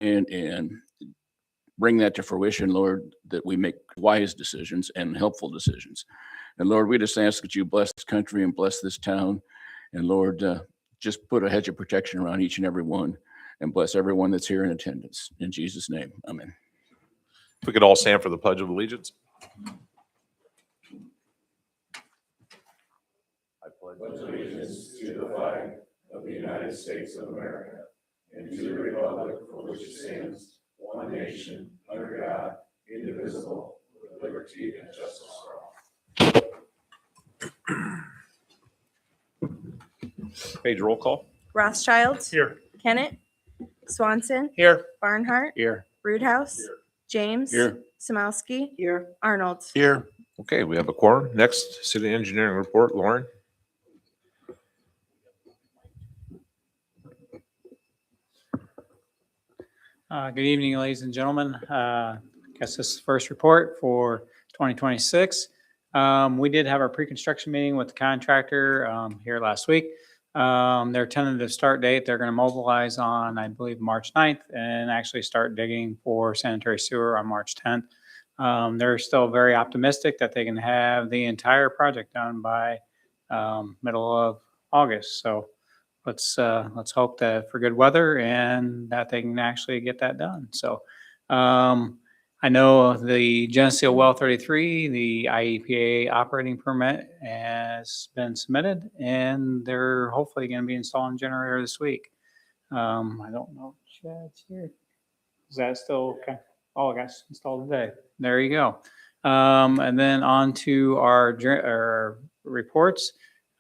and bring that to fruition, Lord, that we make wise decisions and helpful decisions. And Lord, we just ask that you bless this country and bless this town. And Lord, just put a hedge of protection around each and every one and bless everyone that's here in attendance. In Jesus' name, amen. If we could all stand for the Pledge of Allegiance. I pledge allegiance to the flag of the United States of America and to the republic for which it stands, one nation, under God, indivisible, with liberty and justice for all. Page roll call. Rothschild. Here. Kennett. Swanson. Here. Barnhart. Here. Roothouse. Here. James. Here. Samowski. Here. Arnold. Here. Okay, we have a quorum. Next, city engineering report, Lauren. Good evening, ladies and gentlemen. Guess this is the first report for 2026. We did have our pre-construction meeting with the contractor here last week. Their tentative start date, they're going to mobilize on, I believe, March 9th and actually start digging for sanitary sewer on March 10th. They're still very optimistic that they can have the entire project done by middle of August. So let's hope that for good weather and that they can actually get that done. So I know the Geneseo Well 33, the IEPA operating permit has been submitted, and they're hopefully going to be installing a generator this week. I don't know if Chad's here. Is that still okay? Oh, I got installed today. There you go. And then on to our reports.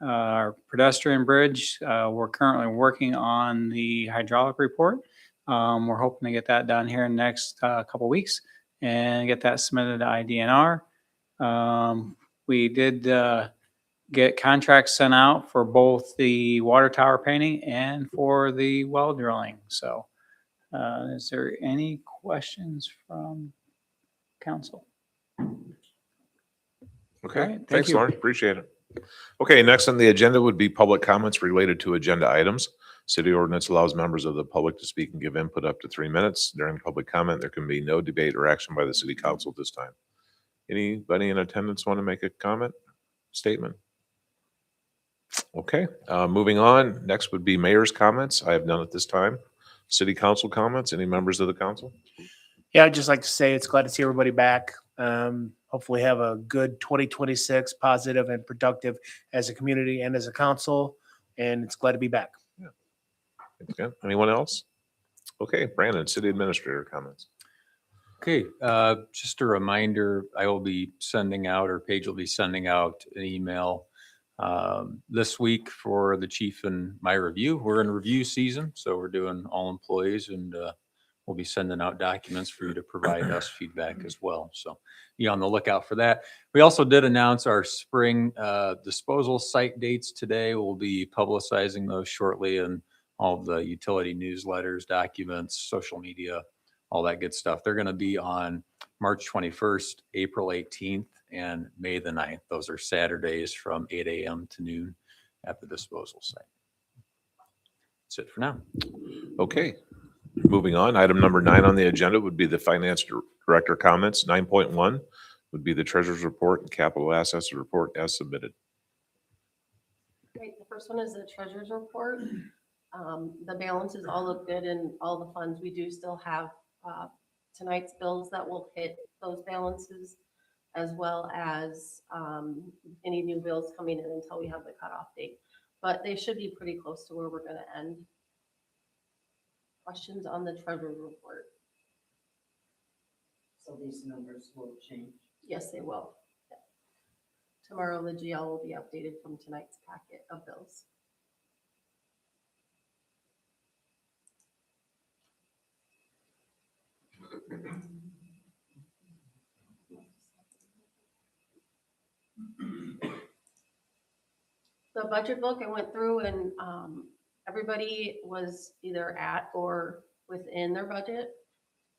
Our pedestrian bridge, we're currently working on the hydraulic report. We're hoping to get that done here in the next couple weeks and get that submitted to IDNR. We did get contracts sent out for both the water tower painting and for the well drilling. So is there any questions from council? Okay, All right, thank thanks, you. Lauren. Appreciate it. Okay, next on the agenda would be public comments related to agenda items. City ordinance allows members of the public to speak and give input up to 3 minutes. During public comment, there can be no debate or action by the city council at this time. Anybody in attendance want to make a comment, statement? Okay, moving on. Next would be mayor's comments. I have none at this time. City council comments. Any members of the council? Yeah, I'd just like to say it's glad to see everybody back. Hopefully have a good 2026, positive and productive as a community and as a council. And it's glad to be back. Okay. Anyone else? Okay, Brandon, city administrator comments. Okay, just a reminder, I will be sending out, or Paige will be sending out an email this week for the chief and my review. We're in review season, so we're doing all employees, and we'll be sending out documents for you to provide us feedback as well. So be on the lookout for that. We also did announce our spring disposal site dates today. We'll be publicizing those shortly in all of the utility newsletters, documents, social media, all that good stuff. They're going to be on March 21st, April 18th, and May the 9th. Those are Saturdays from 8 a.m. to noon at the disposal site. That's it for now. Okay, moving on. Item number 9 on the agenda would be the finance director comments. 9.1 would be the treasurer's report and capital assets report as submitted. Great. The first one is the treasurer's report. The balances all look good in all the funds. We do still have tonight's bills that will hit those balances, as well as any new bills coming in until we have the cutoff date. But they should be pretty close to where we're going to end. Questions on the treasurer's report? So these numbers will change. Yes, they will. Yeah. Tomorrow, the GL will be updated from tonight's packet of bills. The budget book, I went through and everybody was either at or within their budget.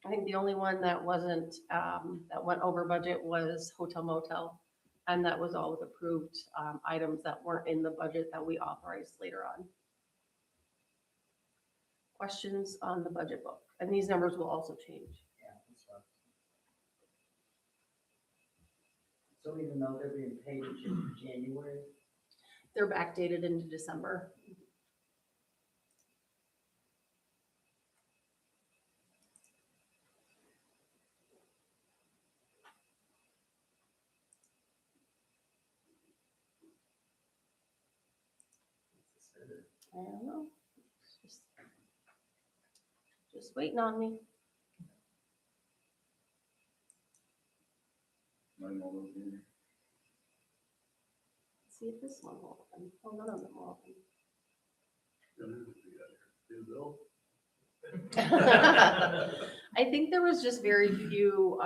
I think the only one that wasn't, that went over budget was Hotel Motel. And that was all with approved items that weren't in the budget that we authorized later on. Questions on the budget book And these numbers will also change. Yeah, that's right. So even though they're being paid in January, They're backdated into December. I don't know. Just waiting on me. See if this one will open. Oh, none of them will open. I think there was just very few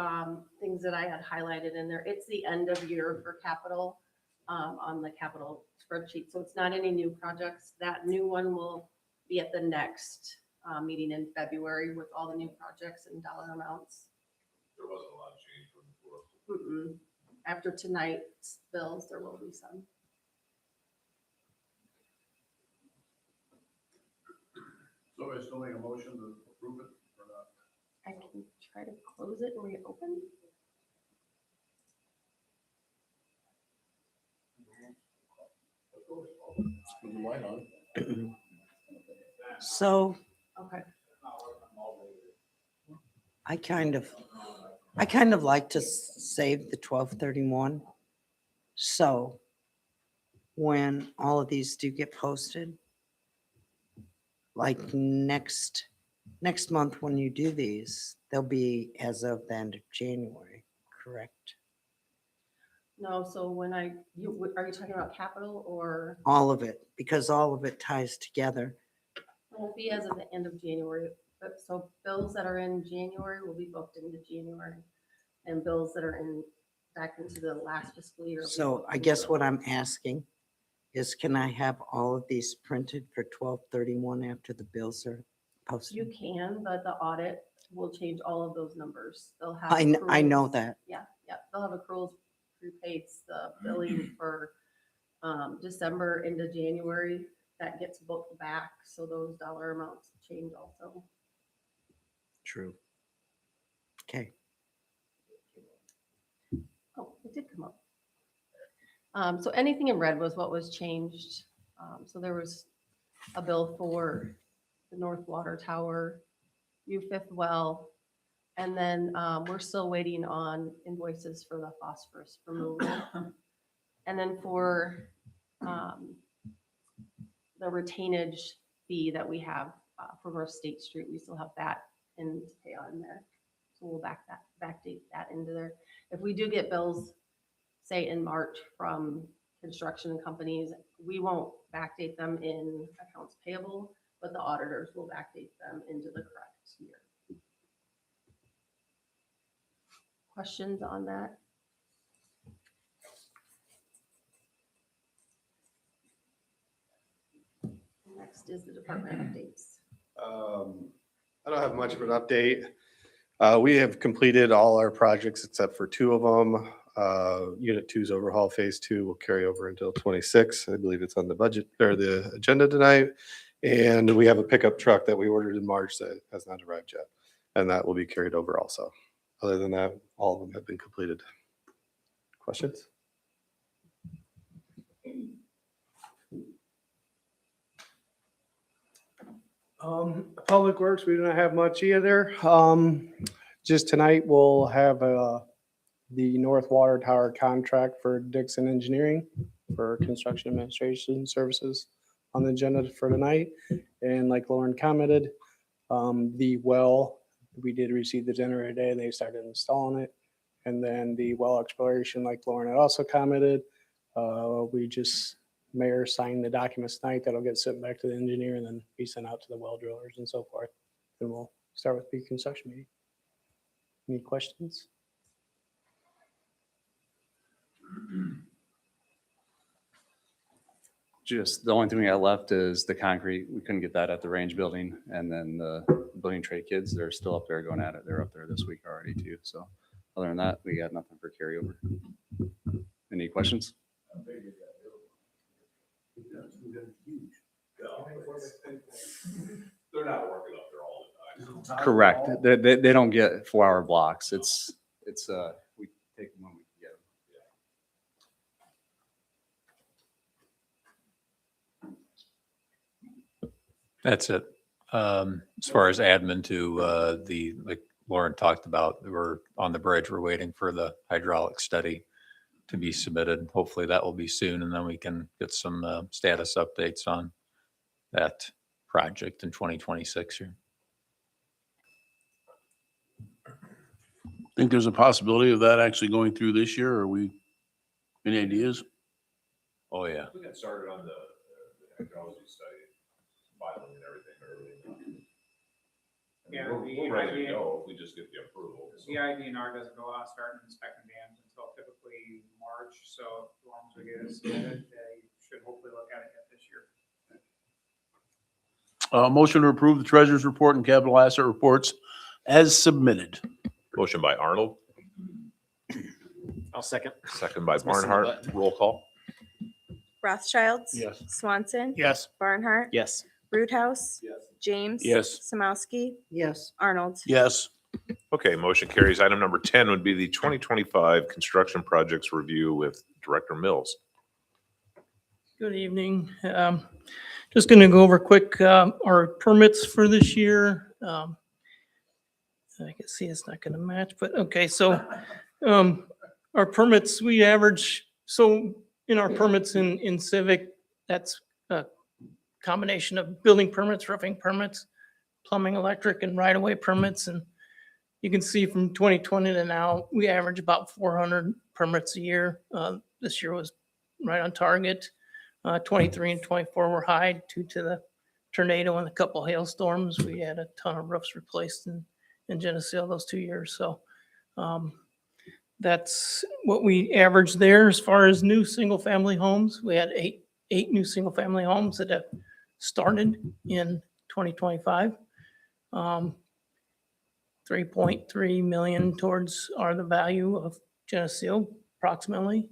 things that I had highlighted in there. It's the end of year for capital on the capital spreadsheet. So it's not any new projects. That new one will be at the next meeting in February with all the new projects and dollar amounts. There wasn't a lot of change from before. After tonight's bills, there will be some. So I still make a motion to approve it or not? I can try to close it and reopen. Put the light on. so Okay. I kind of like to save the 12/31. So when all of these do get posted, like next month when you do these, they'll be as of the end of January, correct? No, so when are you talking about capital or All of it, because all of it ties together. it won't be as of the end of January? But so bills that are in January will be booked into January. And bills that are back into the last fiscal year. will be So booked I into guess the- what I'm asking is, can I have all of these printed for 12/31 after the bills are You posted? can, but the audit will change all of those numbers. They'll have. I know accruals. that. Yeah, they'll have accruals, prepaids, the billing for December into January, that gets booked back, so those dollar amounts change also. True. Okay. Oh, it did come up. So anything in red was what was changed. So there was a bill for the North Water Tower, U5th well, and then we're still waiting on invoices for the phosphorus removal. And then for the retainage fee that we have for North State Street, we still have that in to pay on there. So we'll backdate that into there. If we do get bills, say in March from construction companies, we won't backdate them in accounts payable, but the auditors will backdate them into the correct year. Questions on that? Next is the department updates. I don't have much of an update. We have completed all our projects except for two of them. Unit 2's overhaul phase 2 will carry over until 26. I believe it's on the budget or the agenda tonight. And we have a pickup truck that we ordered in March that has not arrived yet. And that will be carried over also. Other than that, all of them have been completed. Questions? Public Works, we don't have much either. Just tonight, we'll have the North Water Tower contract for Dixon Engineering for construction administration services on the agenda for tonight. And like Lauren commented, the well, we did receive the generator today and they started installing it. And then the well exploration, like Lauren had also commented, Mayor signed the documents tonight that'll get sent back to the engineer and then be sent out to the well drillers and so forth. And we'll start with the construction meeting. Any questions? Just the only thing we got left is the concrete. We couldn't get that at the range building. And then the building trade kids, they're still up there going at it. They're up there this week already too. So other than that, we got nothing for carryover. Any questions? They're not working up there all the time. Correct. They don't get 4-hour blocks. It's, we take them when we can get them. That's it. As far as admin to like Lauren talked about, we're on the bridge. We're waiting for the hydraulic study to be submitted. Hopefully that will be soon, and then we can get some status updates on that project in 2026 here. Think there's a possibility of that actually going through this year? Are we, any ideas? Oh, yeah. We got started on the hydrology study, filing and everything early. Yeah, We're ready to go if we just get the approval. The CIDNR doesn't go out starting inspecting dams until typically March, so as long as we get it submitted, they should hopefully look at it yet this year. Motion to approve the treasurer's report and capital asset reports as submitted. Motion by Arnold, I'll second. second by missing a Barnhart. button. Roll call. Rothschilds. Yes. Swanson. Yes. Barnhart. Yes. Roothouse. James. Yes. Samowski. Yes, Arnold. Yes. Okay, motion carries. Item number 10 would be the 2025 construction projects review with Director Mills. Good evening. Just going to go over quick our permits for this year. I can see it's not going to match, but okay, so our permits, we average, so in our permits in Civic, that's a combination of building permits, roofing permits, plumbing, electric, and right-of-way permits. And you can see from 2020 to now, we average about 400 permits a year. This year was right on target. 23 and 24 were high due to the tornado and a couple hailstorms. We had a ton of roofs replaced in Geneseo those 2 years. So that's what we averaged there. As far as new single-family homes, we had eight new single-family homes that have started in 2025. 3.3 million towards are the value of Geneseo approximately.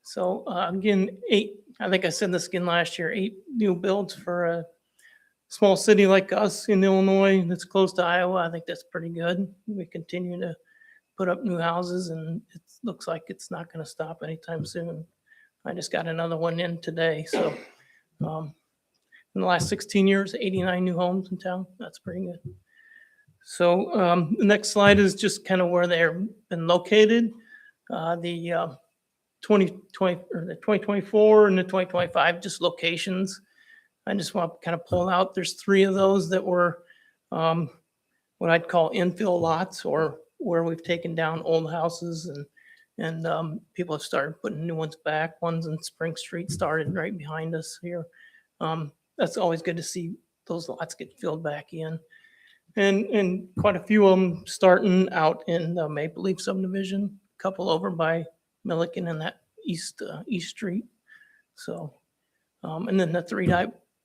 So again, I think I said this again last year, 8 new builds for a small city like us in Illinois that's close to Iowa. I think that's pretty good. We continue to put up new houses and it looks like it's not going to stop anytime soon. I just got another one in today. So in the last 16 years, 89 new homes in town. That's pretty good. So the next slide is just kind of where they've been located. The 2020 or the 2024 and the 2025 just locations. I just want to kind of pull out. There's 3 of those that were what I'd call infill lots, or where we've taken down old houses and people have started putting new ones back. Ones in Spring Street started right behind us here. That's always good to see those lots get filled back in. And quite a few of them starting out in the Maple Leaf subdivision, a couple over by Milliken and that East Street. So, and then the 3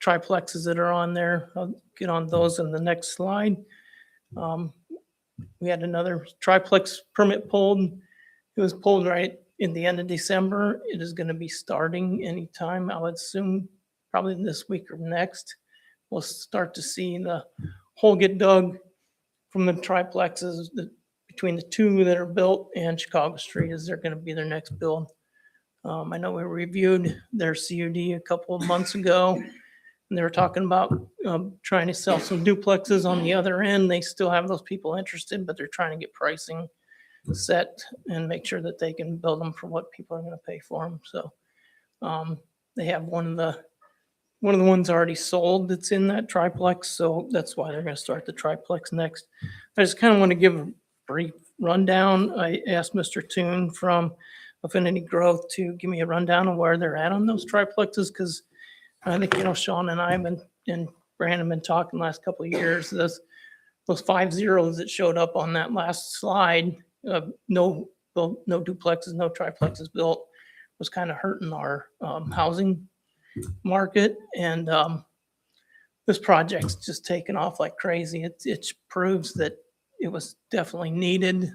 triplexes that are on there, I'll get on those in the next slide. We had another triplex permit pulled. It was pulled right in the end of December. It is going to be starting anytime, I would assume, probably this week or next. We'll start to see the hole get dug from the triplexes between the 2 that are built and Chicago Street is they're going to be their next build. I know we reviewed their CUD a couple of months ago, and they were talking about trying to sell some duplexes on the other end. They still have those people interested, but they're trying to get pricing set and make sure that they can build them for what people are going to pay for them. So they have one of the ones already sold that's in that triplex, so that's why they're going to start the triplex next. I just kind of want to give a brief rundown. I asked Mr. Toon from Affinity Growth to give me a rundown of where they're at on those triplexes, because I think, Sean and I have been, and Brandon been talking the last couple of years. Those 5 zeros that showed up on that last slide, no duplexes, no triplexes built, was kind of hurting our housing market. And this project's just taken off like crazy. It proves that it was definitely needed.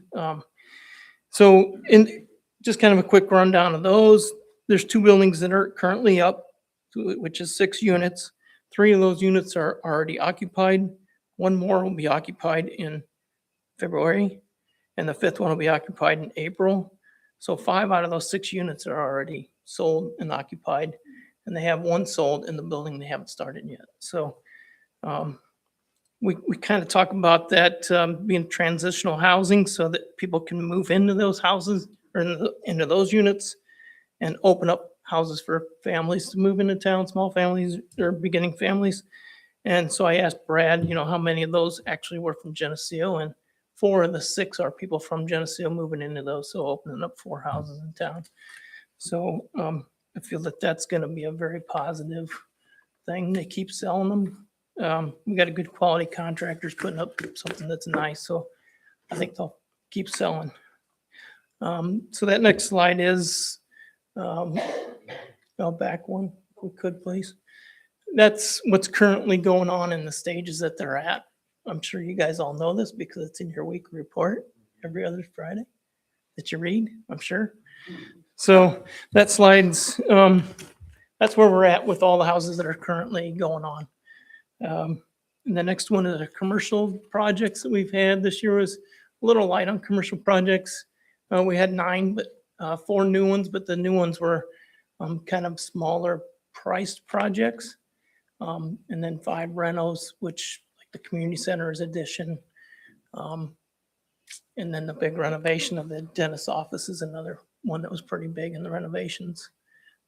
So in just kind of a quick rundown of those, there's 2 buildings that are currently up, which is 6 units. 3 of those units are already occupied. One more will be occupied in February, and the fifth one will be occupied in April. So 5 out of those 6 units are already sold and occupied, and they have one sold in the building they haven't started yet. So we kind of talk about that being transitional housing so that people can move into those houses or into those units and open up houses for families to move into town, small families or beginning families. And so I asked Brad, how many of those actually were from Geneseo, and 4 of the 6 are people from Geneseo moving into those, so opening up 4 houses in town. So I feel that that's going to be a very positive thing. They keep selling them. We got a good quality contractors putting up something that's nice, so I think they'll keep selling. So that next slide is, back one, if we could, please. That's what's currently going on in the stages that they're at. I'm sure you guys all know this because it's in your weekly report every other Friday that you read, I'm sure. So that slide's, that's where we're at with all the houses that are currently going on. And the next one is the commercial projects that we've had. This year was a little light on commercial projects. We had 9, but 4 new ones, but the new ones were kind of smaller priced projects. And then 5 renos, which like the community center's addition. And then the big renovation of the dentist office is another one that was pretty big in the renovations.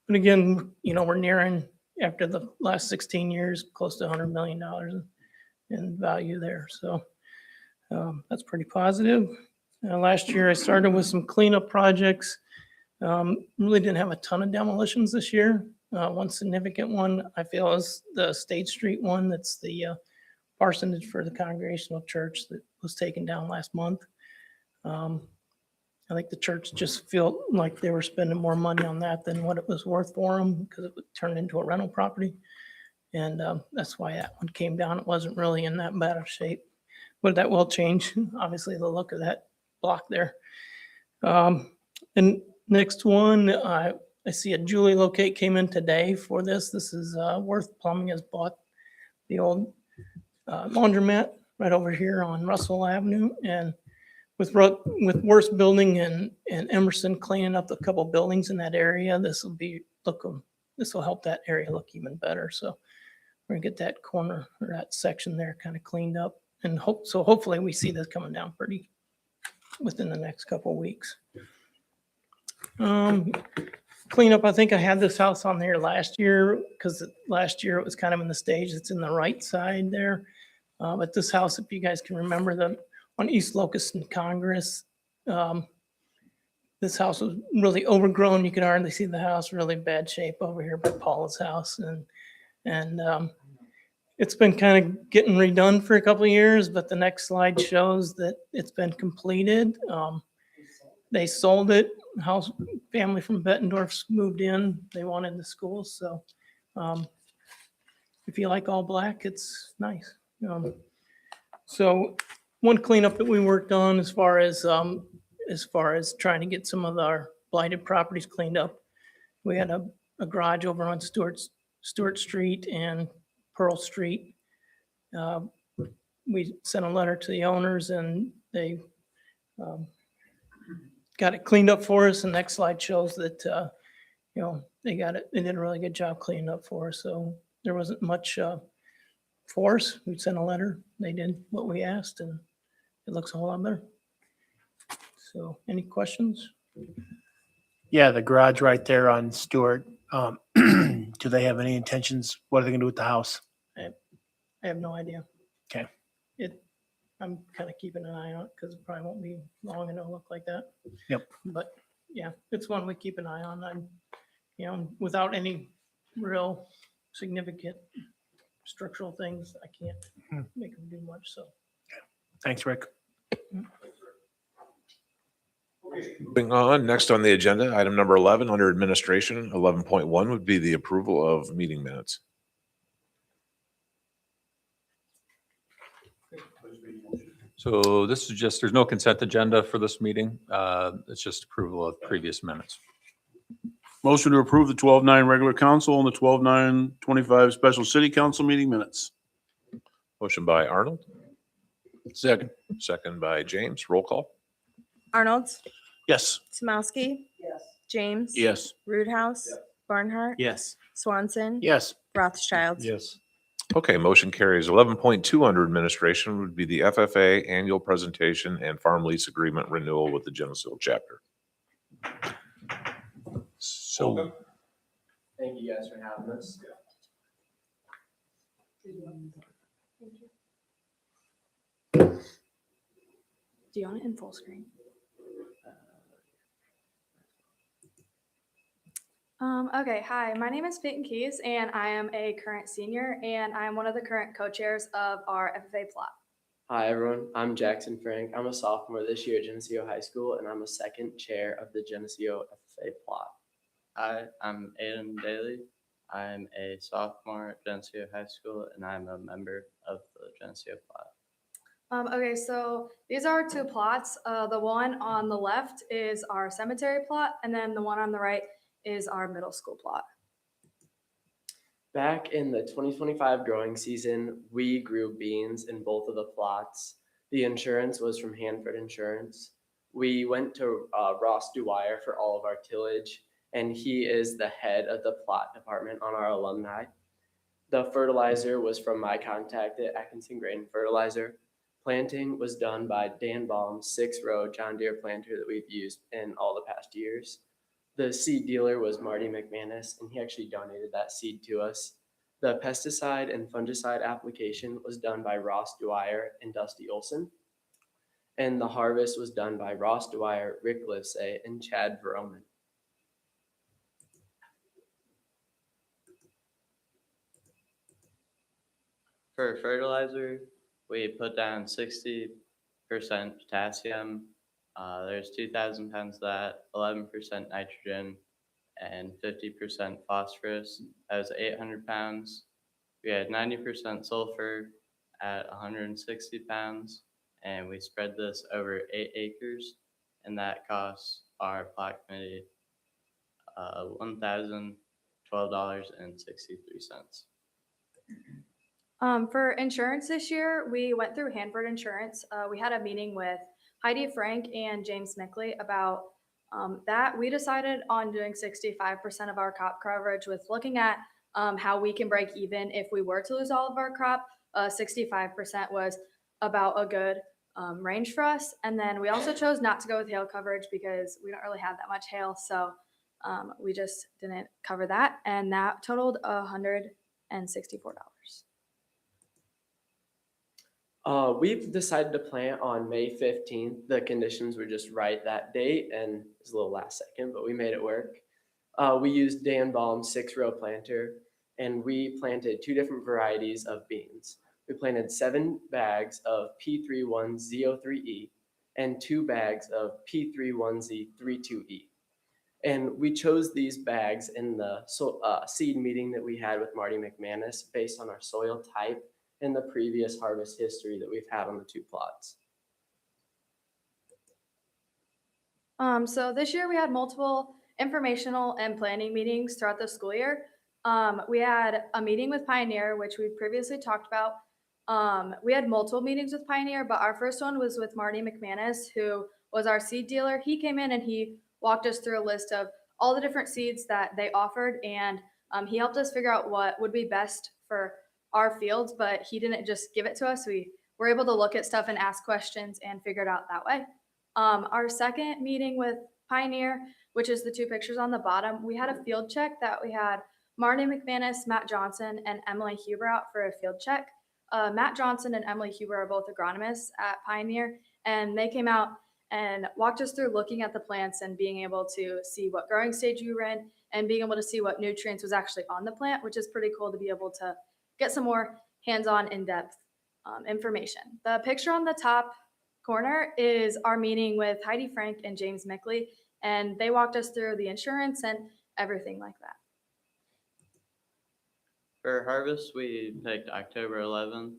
But again, we're nearing, after the last 16 years, close to $100 million in value there. So that's pretty positive. Last year I started with some cleanup projects. Really didn't have a ton of demolitions this year. One significant one I feel is the State Street one. That's the parsonage for the Congregational Church that was taken down last month. I think the church just felt like they were spending more money on that than what it was worth for them because it would turn into a rental property. And that's why that one came down. It wasn't really in that bad of shape, but that will change, obviously, the look of that block there. And next one, I see a Julie Locate came in today for this. This is Worth Plumbing has bought the old laundromat right over here on Russell Avenue. And with Worth Building and Emerson cleaning up a couple buildings in that area, this will help that area look even better. So we're gonna get that corner or that section there kind of cleaned up, and hopefully we see this coming down pretty within the next couple of weeks. Cleanup, I think I had this house on there last year because last year it was kind of in the stage that's in the right side there. But this house, if you guys can remember, on East Locust and Congress, this house was really overgrown. You could hardly see the house, really bad shape over here by Paula's house. And it's been kind of getting redone for a couple of years, but the next slide shows that it's been completed. They sold it. House family from Bettendorf moved in. They wanted the school. So if you like all black, it's nice. So one cleanup that we worked on as far as trying to get some of our blighted properties cleaned up, we had a garage over on Stewart Street and Pearl Street. We sent a letter to the owners and they got it cleaned up for us. The next slide shows that, they got it. They did a really good job cleaning up for us. So there wasn't much force. We sent a letter. They did what we asked and it looks a whole lot better. So any questions? Yeah, the garage right there on Stewart. Do they have any intentions? What are they gonna do with the house? I have no idea. Okay. I'm kind of keeping an eye on it because it probably won't be long and it'll look like that. Yep. But yeah, it's one we keep an eye on. Without any real significant structural things, I can't make them do much. So. Thanks, Rick. Moving on, next on the agenda, item number 11 under administration, 11.1 would be the approval of meeting minutes. So this is just, there's no consent agenda for this meeting. It's just approval of previous minutes. Motion to approve the 12-9 regular council and the 12-9-25 special city council meeting minutes. Motion by Arnold, Second. Second by James. Roll call. Arnold, Yes. Samowski, Yes. James. Yes. Roothouse, Barnhart. Yes. Swanson. Yes. Rothschild. Yes. Okay, motion carries. 11.2 under administration would be the FFA annual presentation and farm lease agreement renewal with the Geneseo chapter. So Thank you guys for having us. Do you want it in full screen? Okay, hi, my name is Peyton Keys and I am a current senior and I am one of the current co-chairs of our FFA plot. Hi, everyone. I'm Jackson Frank. I'm a sophomore this year at Geneseo High School, and I'm a second chair of the Geneseo FFA plot. Hi, I'm Aiden Daly. I'm a sophomore at Geneseo High School, and I'm a member of the Geneseo plot. Okay, so these are two plots. The one on the left is our cemetery plot, and then the one on the right is our middle school plot. Back in the 2025 growing season, we grew beans in both of the plots. The insurance was from Hanford Insurance. We went to Ross Dwyer for all of our tillage, and he is the head of the plot department on our alumni. The fertilizer was from my contact at Atkinson Grain Fertilizer. Planting was done by Dan Baum's 6-row John Deere planter that we've used in all the past years. The seed dealer was Marty McManus, and he actually donated that seed to us. The pesticide and fungicide application was done by Ross Dwyer and Dusty Olson. And the harvest was done by Ross Dwyer, Rick Livesay, and Chad Veroman. For fertilizer, we put down 60% potassium. There's 2,000 pounds of that, 11% nitrogen, and 50% phosphorus. That was 800 pounds. We had 90% sulfur at 160 pounds, and we spread this over 8 acres, and that costs our plot committee $1,012.63. For insurance this year, we went through Hanford Insurance. We had a meeting with Heidi Frank and James Mickley about that. We decided on doing 65% of our crop coverage with looking at how we can break even if we were to lose all of our crop. 65% was about a good range for us. And then we also chose not to go with hail coverage because we don't really have that much hail. So we just didn't cover that. And that totaled $164. We've decided to plant on May 15th. The conditions were just right that date, and it's a little last second, but we made it work. We used Dan Baum's 6-row planter, and we planted 2 different varieties of beans. We planted 7 bags of P31Z03E and 2 bags of P31Z32E. And we chose these bags in the seed meeting that we had with Marty McManus based on our soil type and the previous harvest history that we've had on the 2 plots. So this year we had multiple informational and planning meetings throughout the school year. We had a meeting with Pioneer, which we previously talked about. We had multiple meetings with Pioneer, but our first one was with Marty McManus, who was our seed dealer. He came in and he walked us through a list of all the different seeds that they offered, and he helped us figure out what would be best for our fields, but he didn't just give it to us. We were able to look at stuff and ask questions and figure it out that way. Our second meeting with Pioneer, which is the 2 pictures on the bottom, we had a field check that we had Marty McManus, Matt Johnson, and Emily Huber out for a field check. Matt Johnson and Emily Huber are both agronomists at Pioneer, and they came out and walked us through looking at the plants and being able to see what growing stage you were in and being able to see what nutrients was actually on the plant, which is pretty cool to be able to get some more hands-on, in-depth information. The picture on the top corner is our meeting with Heidi Frank and James Mickley, and they walked us through the insurance and everything like that. For harvest, we picked October 11th.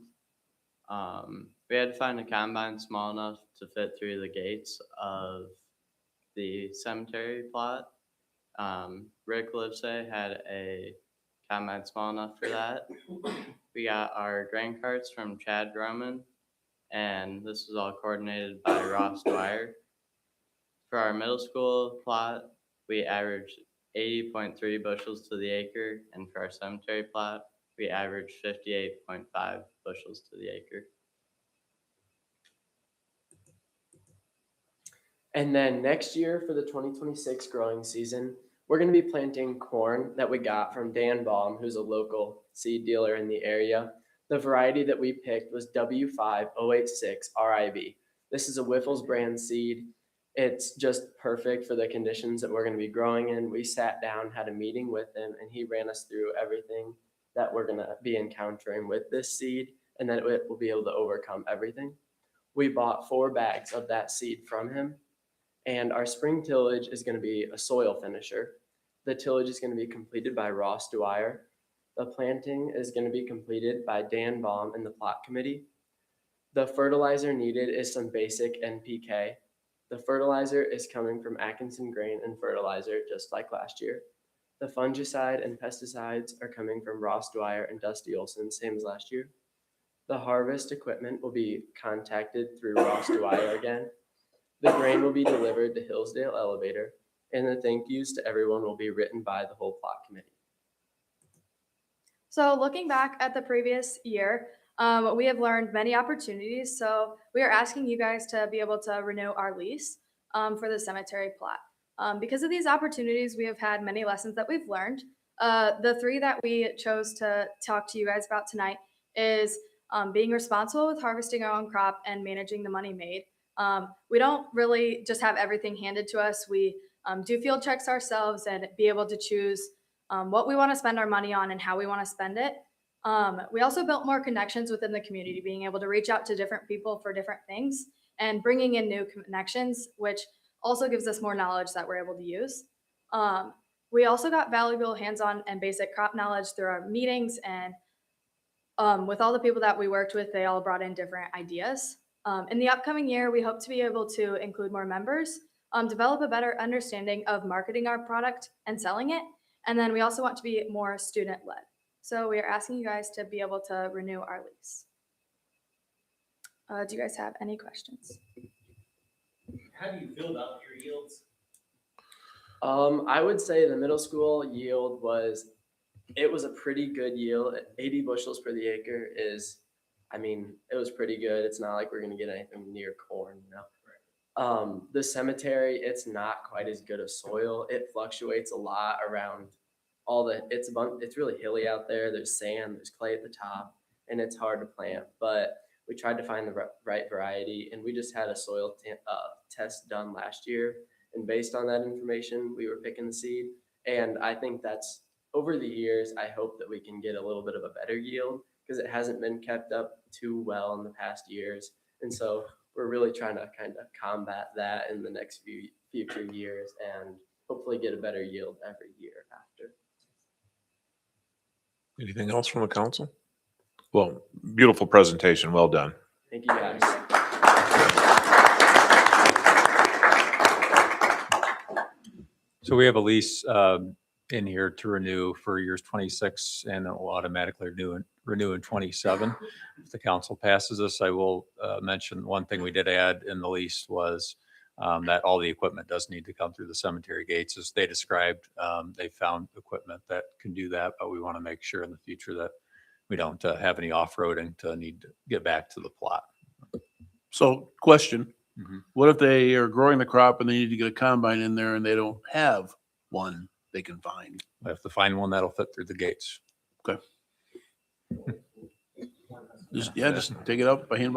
We had to find a combine small enough to fit through the gates of the cemetery plot. Rick Livesay had a combine small enough for that. We got our grain carts from Chad Roman, and this was all coordinated by Ross Dwyer. For our middle school plot, we averaged 80.3 bushels to the acre, and for our cemetery plot, we averaged 58.5 bushels to the acre. And then next year for the 2026 growing season, we're going to be planting corn that we got from Dan Baum, who's a local seed dealer in the area. The variety that we picked was W5086 RIV. This is a Whiffles brand seed. It's just perfect for the conditions that we're going to be growing in. We sat down, had a meeting with him, and he ran us through everything that we're going to be encountering with this seed, and that it will be able to overcome everything. We bought 4 bags of that seed from him. And our spring tillage is going to be a soil finisher. The tillage is going to be completed by Ross Dwyer. The planting is going to be completed by Dan Baum and the plot committee. The fertilizer needed is some basic NPK. The fertilizer is coming from Atkinson Grain and Fertilizer, just like last year. The fungicide and pesticides are coming from Ross Dwyer and Dusty Olson, same as last year. The harvest equipment will be contacted through Ross Dwyer again. The grain will be delivered to Hillsdale Elevator, and the thank yous to everyone will be written by the whole plot committee. So looking back at the previous year, we have learned many opportunities. So we are asking you guys to be able to renew our lease for the cemetery plot. Because of these opportunities, we have had many lessons that we've learned. The 3 that we chose to talk to you guys about tonight is being responsible with harvesting our own crop and managing the money made. We don't really just have everything handed to us. We do field checks ourselves and be able to choose what we want to spend our money on and how we want to spend it. We also built more connections within the community, being able to reach out to different people for different things and bringing in new connections, which also gives us more knowledge that we're able to use. We also got valuable hands-on and basic crop knowledge through our meetings, and with all the people that we worked with, they all brought in different ideas. In the upcoming year, we hope to be able to include more members, develop a better understanding of marketing our product and selling it, and then we also want to be more student-led. So we are asking you guys to be able to renew our lease. Do you guys have any questions? How do you feel about your yields? I would say the middle school yield was a pretty good yield. 80 bushels per the acre is, it was pretty good. It's not like we're going to get anything near corn, you know. The cemetery, it's not quite as good of soil. It fluctuates a lot around it's really hilly out there. There's sand, there's clay at the top, and it's hard to plant. But we tried to find the right variety, and we just had a soil test done last year. And based on that information, we were picking the seed. And I think that's, over the years, I hope that we can get a little bit of a better yield, because it hasn't been kept up too well in the past years. And so we're really trying to kind of combat that in the next future years and hopefully get a better yield every year after. Anything else from the council? Well, beautiful presentation. Well done. Thank you, guys. So we have a lease in here to renew for years 26, and it will automatically renew in 27. If the council passes this, I will mention one thing we did add in the lease was that all the equipment does need to come through the cemetery gates. As they described, they found equipment that can do that, but we want to make sure in the future that we don't have any off-roading to need to get back to the plot. So question, Mhm. what if they are growing the crop and they need to get a combine in there and they don't have one they can find? We have to find one that'll fit through the gates. Okay. Just take it up by hand.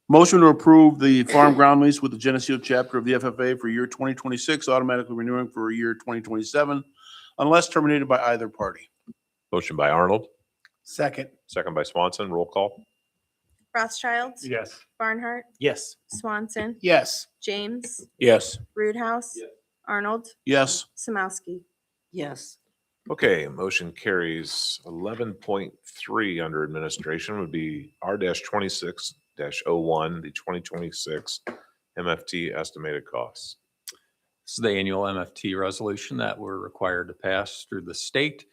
Motion to approve the farm ground lease with the Geneseo chapter of the FFA for year 2026, automatically renewing for year 2027, unless terminated by either party. Motion by Arnold, Second. second by Swanson. Roll call. Rothschild, Yes. Barnhart, Yes. Swanson, Yes. James, Yes. Roothouse, Arnold, Yes. Samowski. Yes. Okay, motion carries. 11.3 under administration would be R-26-01, the 2026 MFT estimated costs. This is the annual MFT resolution that we're required to pass through the state.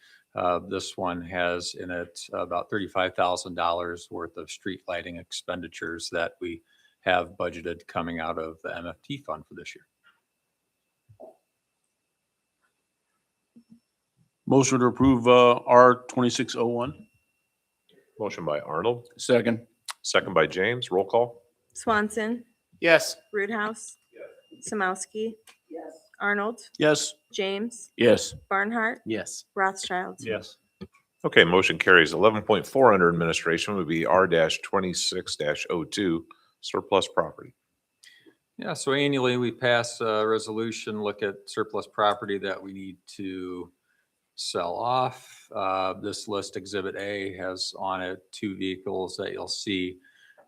This one has in it about $35,000 worth of street lighting expenditures that we have budgeted coming out of the MFT fund for this year. Motion to approve R 2601. Motion by Arnold, Second. second by James. Roll call. Swanson, Yes. Roothouse, Samowski, Arnold, Yes. James, Yes. Barnhart, Yes. Rothschild. Yes. Okay, motion carries. 11.4 under administration would be R-26-02, surplus property. Yeah, so annually we pass a resolution, look at surplus property that we need to sell off. This list, Exhibit A, has on it 2 vehicles that you'll see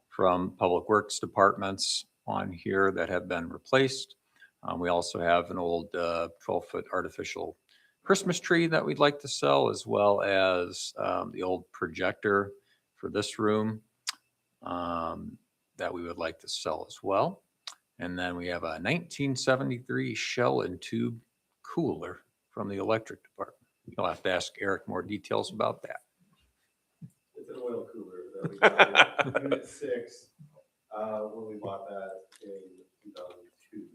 from Public Works departments on here that have been replaced. We also have an old 12-foot artificial Christmas tree that we'd like to sell, as well as the old projector for this room that we would like to sell as well. And then we have a 1973 shell and tube cooler from the electric department. You'll have to ask Eric more details about that. It's an oil cooler that we got in Unit 6 when we bought that in 2002.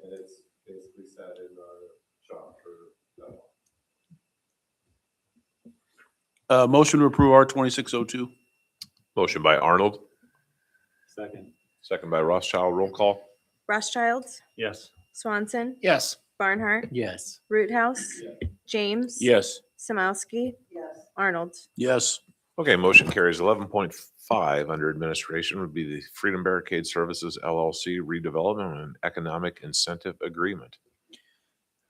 And it's basically sat in our shop for Motion to approve R 2602. Motion by Arnold, second. second by Rothschild. Roll call. Rothschild, Yes. Swanson, Yes. Barnhart, Yes. Roothouse, James. Yes. Samowski, Arnold. Yes. Okay, motion carries. 11.5 under administration would be the Freedom Barricade Services LLC redevelopment and economic incentive agreement.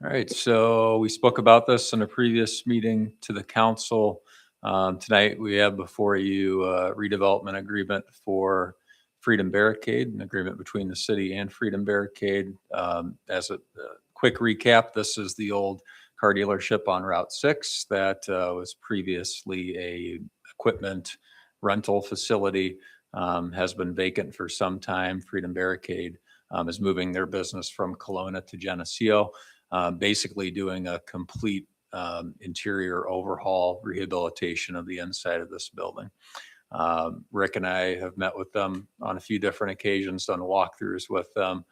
All right, so we spoke about this in a previous meeting to the council. Tonight, we have before you a redevelopment agreement for Freedom Barricade, an agreement between the city and Freedom Barricade. As a quick recap, this is the old car dealership on Route 6 that was previously a equipment rental facility, has been vacant for some time. Freedom Barricade is moving their business from Kelowna to Geneseo, basically doing a complete interior overhaul, rehabilitation of the inside of this building. Rick and I have met with them on a few different occasions, done walkthroughs with them,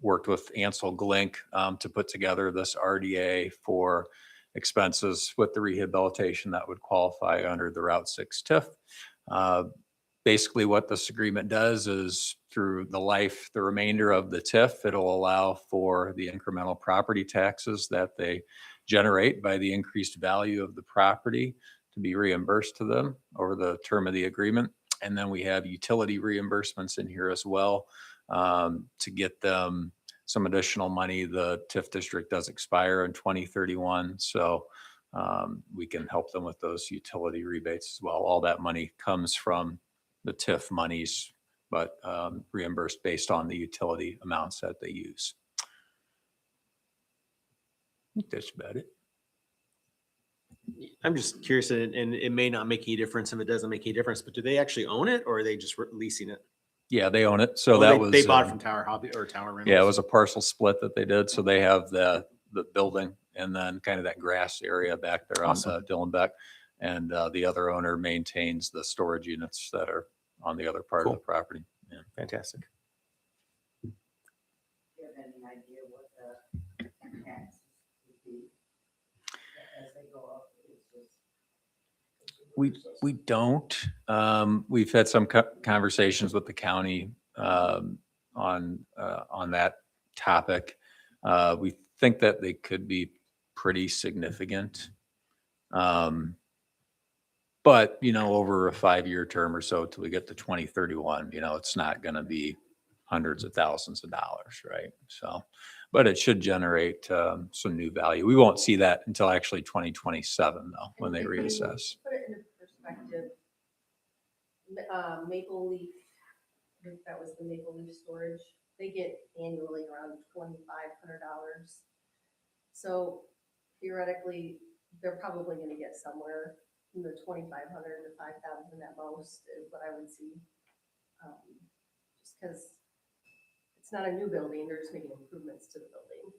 worked with Ansel Glink to put together this RDA for expenses with the rehabilitation that would qualify under the Route 6 TIF. Basically what this agreement does is through the remainder of the TIF, it'll allow for the incremental property taxes that they generate by the increased value of the property to be reimbursed to them over the term of the agreement. And then we have utility reimbursements in here as well to get them some additional money. The TIF district does expire in 2031. So we can help them with those utility rebates as well. All that money comes from the TIF monies, but reimbursed based on the utility amounts that they use. I think that's about it. I'm just curious, and it may not make any difference if it doesn't make any difference, but do they actually own it or are they just leasing it? Yeah, they own it. So Oh, that was they bought it from Tower Hobby or Tower Rentals? yeah, it was a parcel split that they did. So they have the building and then kind of that grass area back there on Dillon Beck. And the other owner maintains the storage units that are on the other part of the property. Yeah. Fantastic. Do you have any idea what the taxes would be as they go up? We don't. We've had some conversations with the county on that topic. We think that they could be pretty significant. But, over a 5-year term or so till we get to 2031, it's not going to be hundreds of thousands of dollars, right? So, but it should generate some new value. We won't see that until actually 2027 though, when they reassess. Put it into perspective. Maple Leaf, I think that was the Maple Leaf storage, they get annually around $2,500. So theoretically, they're probably gonna get somewhere in the 2,500 to 5,000 at most is what I would see. Just because it's not a new building, they're just making improvements to the building.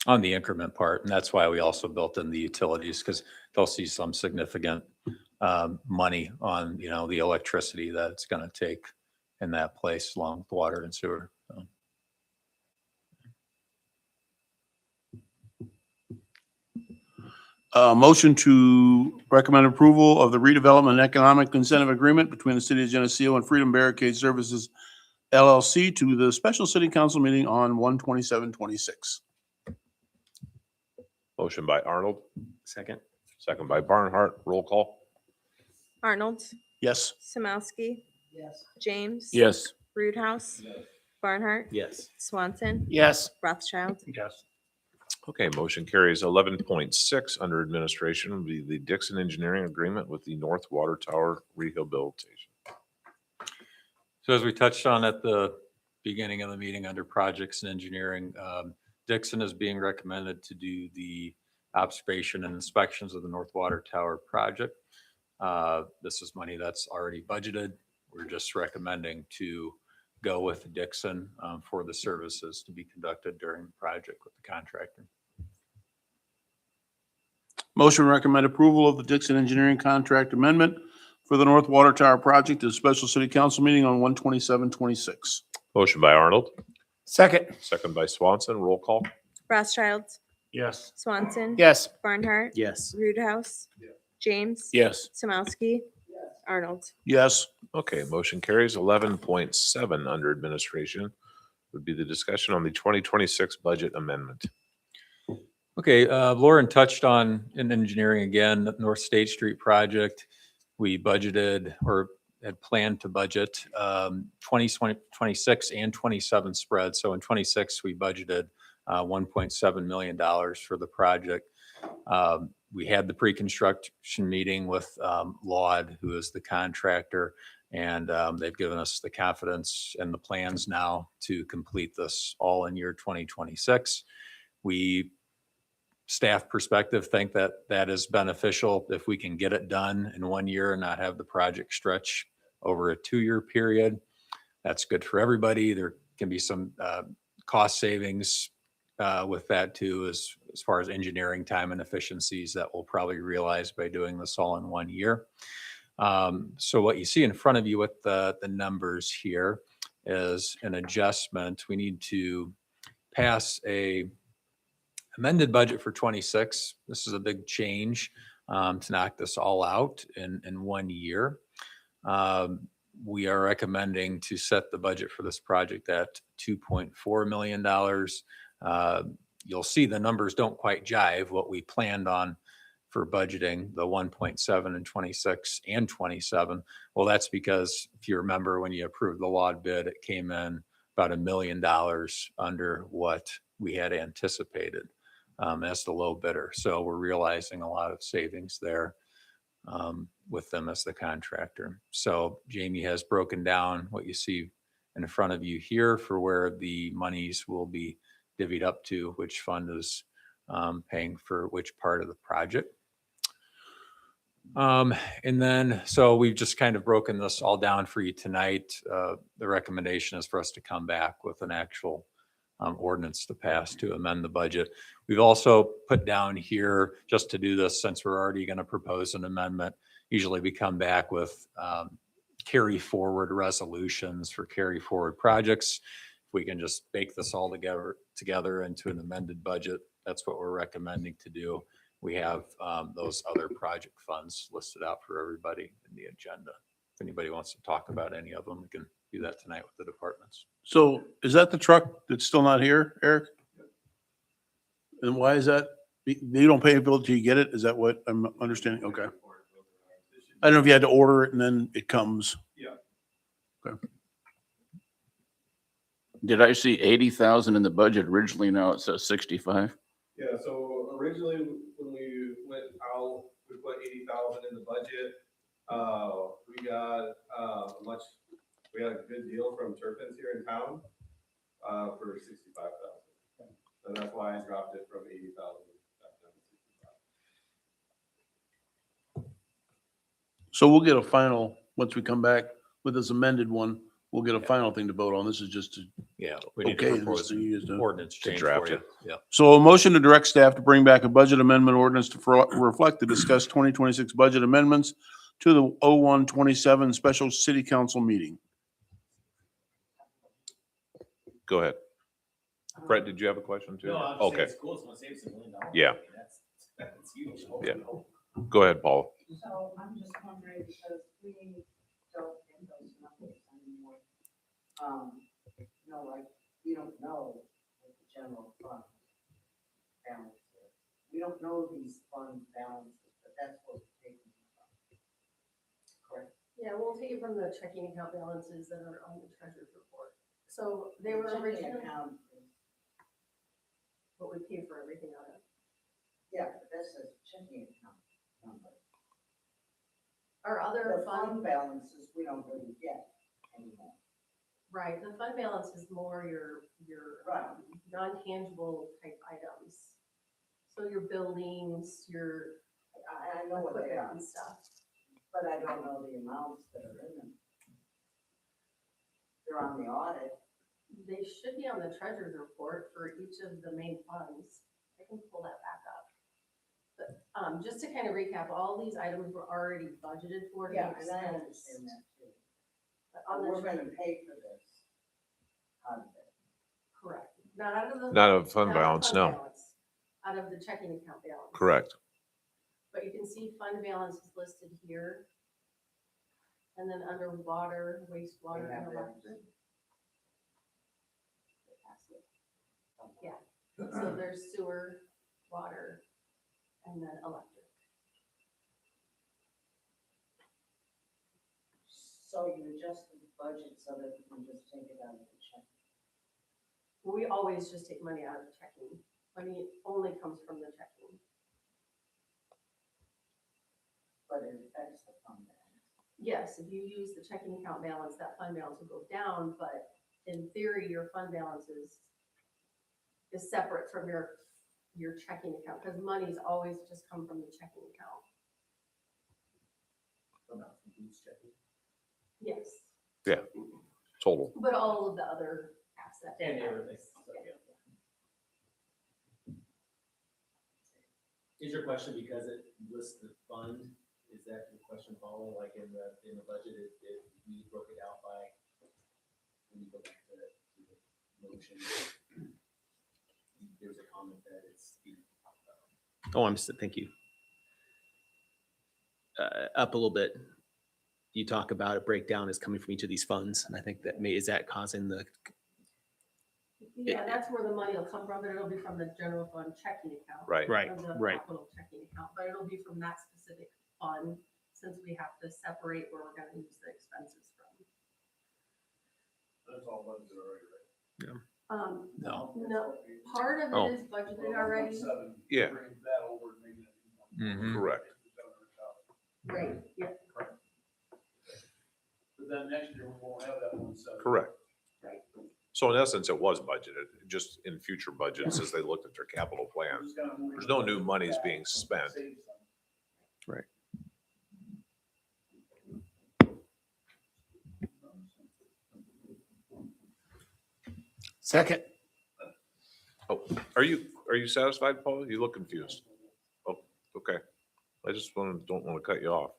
on the increment part. And that's why we also built in the utilities, because they'll see some significant money on, you know, the electricity that it's going to take in that place along with water and sewer. So. Motion to recommend approval of the redevelopment and economic incentive agreement between the city of Geneseo and Freedom Barricade Services LLC to the special city council meeting on 1/27/26. Motion by Arnold, Second. second by Barnhart. Roll call. Arnold, Yes. Samowski, Yes. James. Yes. Roothouse, Barnhart, Yes. Swanson, Yes. Rothschild. Yes. Okay, motion carries. 11.6 under administration would be the Dixon Engineering Agreement with the North Water Tower Rehabilitation. So as we touched on at the beginning of the meeting under projects and engineering, Dixon is being recommended to do the observation and inspections of the North Water Tower project. This is money that's already budgeted. We're just recommending to go with Dixon for the services to be conducted during the project with the contractor. Motion to recommend approval of the Dixon Engineering Contract Amendment for the North Water Tower Project to the special city council meeting on 1/27/26. Motion by Arnold, Second. second by Swanson. Roll call. Rothschild, Yes. Swanson. Yes. Barnhart. Yes. Roothouse. James. Yes. Samowski. Arnold. Yes. Okay, motion carries. 11.7 under administration would be the discussion on the 2026 budget amendment. Okay, Lauren touched on in engineering again, the North State Street project. We budgeted or had planned to budget 26 and 27 spreads. So in 26, we budgeted $1.7 million for the project. We had the pre-construction meeting with Laud, who is the contractor, and they've given us the confidence and the plans now to complete this all in year 2026. We, staff perspective, think that that is beneficial if we can get it done in 1 year and not have the project stretch over a 2-year period. That's good for everybody. There can be some cost savings with that too, as far as engineering time and efficiencies that we'll probably realize by doing this all in 1 year. So what you see in front of you with the numbers here is an adjustment. We need to pass a amended budget for 26. This is a big change to knock this all out in 1 year. We are recommending to set the budget for this project at $2.4 million. You'll see the numbers don't quite jive what we planned on for budgeting, the 1.7 in 26 and 27. Well, that's because if you remember when you approved the Laud bid, it came in about $1 million under what we had anticipated as the low bidder. So we're realizing a lot of savings there with them as the contractor. So Jamie has broken down what you see in front of you here for where the monies will be divvied up to, which fund is paying for which part of the project. And then, so we've just kind of broken this all down for you tonight. The recommendation is for us to come back with an actual ordinance to pass to amend the budget. We've also put down here, just to do this, since we're already going to propose an amendment, usually we come back with carry forward resolutions for carry forward projects. If we can just bake this all together into an amended budget, that's what we're recommending to do. We have those other project funds listed out for everybody in the agenda. If anybody wants to talk about any of them, we can do that tonight with the departments. So is that the truck that's still not here, Eric? And why is that? You don't pay a bill till you get it? Is that what I'm understanding? Okay. I don't know if you had to order it and then it comes. Yeah. Okay. Did I see 80,000 in the budget originally? Now it says 65. Yeah, so originally when we went out, we put 80,000 in the budget. We got we had a good deal from Turpin's here in town for 65,000. So that's why I dropped it from 80,000 back down to 65. So we'll get a final, once we come back with this amended one, we'll get a final thing to vote on. This is just to, Yeah. We need okay, to this propose thing an is to. ordinance To change draft for you. it. Yeah. So a motion to direct staff to bring back a budget amendment ordinance to reflect the discussed 2026 budget amendments to the 01/27 special city council meeting. Go ahead. Brett, did you have a question too? Okay. Yeah. Yeah. Go ahead, Paul. So I'm just wondering, because we don't get those numbers anymore. Like, we don't know what the general fund balance is. We don't know these fund balances, but that's what we're taking from. Correct? Yeah, we'll take it from the checking account balances that are on the treasurer's report. So they were The checking originally, account, what we pay for everything out of. yeah, but that's a checking account number. Our other The fund, fund balances, we don't really get anymore. right, the fund balance is more your Right. non-tangible type items. So your buildings, your I know what they equipment are, and stuff. but I don't know the amounts that are in them. They're on the audit. They should be on the treasurer's report for each of the main funds. I can pull that back up. But just to kind of recap, all these items were already budgeted for. to be Yeah, and I expensed. understand that too. But But on we're the, gonna pay for this. Out of it. correct, not out of the. Not of fund not out of balance, fund no. balance, out of the checking account balance. Correct. But you can see fund balance is listed here. And then under water, wastewater, They have and that. electric. Yeah, so there's sewer, water, and then electric. So you adjusted the budget so that we can just take it out of the check. We always just take money out of checking. Money only comes from the checking. But it affects the fund balance. Yes, if you use the checking account balance, that fund balance will go down, but in theory, your fund balance is separate from your checking account, because money's always just come from the checking account. Yes, Yeah. Total. but all of the other assets. And everything. Is your question because it lists the fund? Is that your question, Paula? Like in the budget, if we broke it out by, when you go back to the motion, there's a comment that it's. Thank you. Up a little bit. You talk about a breakdown is coming from each of these funds, and I think is that causing the, Yeah, that's where the money will come from, but it'll be from the general fund checking account. Right. Right, Of the right. capital checking account, but it'll be from that specific fund, since we have to separate where we're gonna use the expenses from. That's all budgeted already, right? No. No, part of Oh. it is budgeted already, Yeah. That over maybe. Mhm. Correct. right, yeah, But then next year we won't have that 170. Correct. right. So in essence, it was budgeted, just in future budgets as they looked at their capital plans. There's no new monies being spent. Right. Second. Oh, are you satisfied, Paul? You look confused. Oh, okay. I just don't want to cut you off.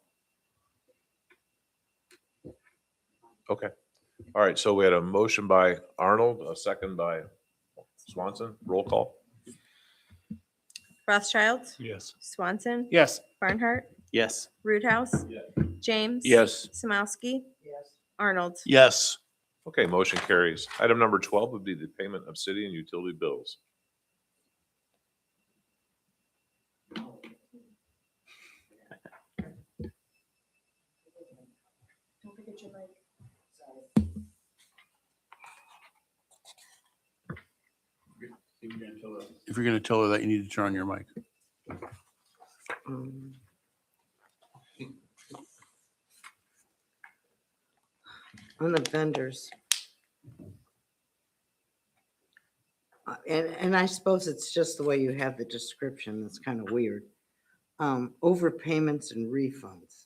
Okay. All right, so we had a motion by Arnold, a second by Swanson. Roll call. Rothschild, Yes. Swanson, Yes. Barnhart, Yes. Roothouse, James. Yes. Samowski, Yes. Arnold. Yes. Okay, motion carries. Item number 12 would be the payment of city and utility bills. Don't forget your mic. If you're gonna tell her that, you need to turn on your mic. On the vendors. And I suppose it's just the way you have the description. It's kind of weird. Overpayments and refunds.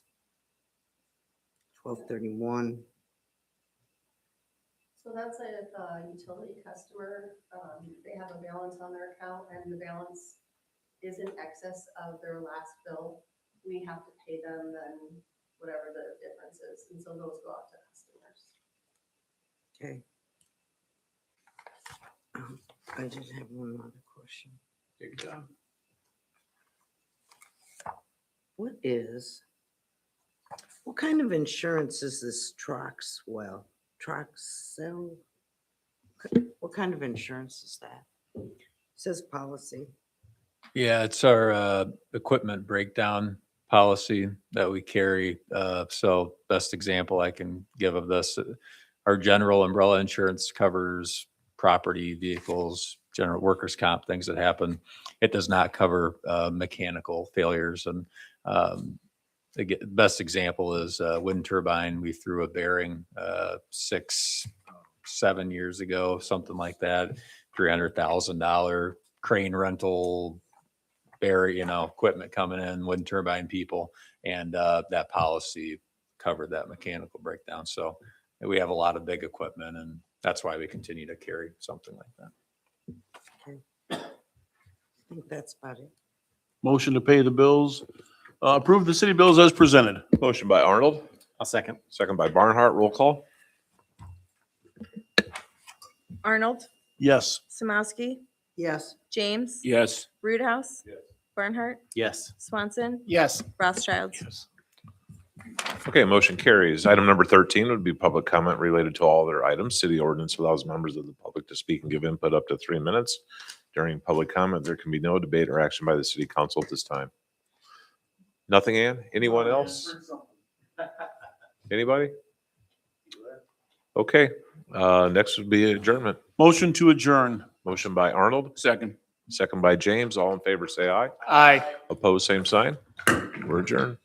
1231. So that's if a utility customer, they have a balance on their account and the balance is in excess of their last bill, we have to pay them then whatever the difference is. And so those go out to customers. Okay. I just have one other question. Take your time. What kind of insurance is this Troxwell? Troxel? What kind of insurance is that? It says policy. Yeah, it's our equipment breakdown policy that we carry. So best example I can give of this, our general umbrella insurance covers property, vehicles, general workers' comp, things that happen. It does not cover mechanical failures. And the best example is wind turbine. We threw a bearing 6-7 years ago, something like that, $300,000 crane rental, equipment coming in, wind turbine people, and that policy covered that mechanical breakdown. So we have a lot of big equipment, and that's why we continue to carry something like that. Okay. I think that's about it. Motion to pay the bills. Approve the city bills as presented. Motion by Arnold, I'll second. second by Barnhart. Roll call. Arnold, Yes. Samowski, Yes. James, Yes. Roothouse, Barnhart, Yes. Swanson, Yes. Rothschild. Okay, motion carries. Item number 13 would be public comment related to all other items. City ordinance allows members of the public to speak and give input up to 3 minutes. During public comment, there can be no debate or action by the city council at this time. Nothing, Ann? Anyone else? Anybody? Okay, next would be adjournment. Motion to adjourn. Motion by Arnold, Second. second by James. All in favor, say aye. Aye. Opposed, same sign. We're adjourned.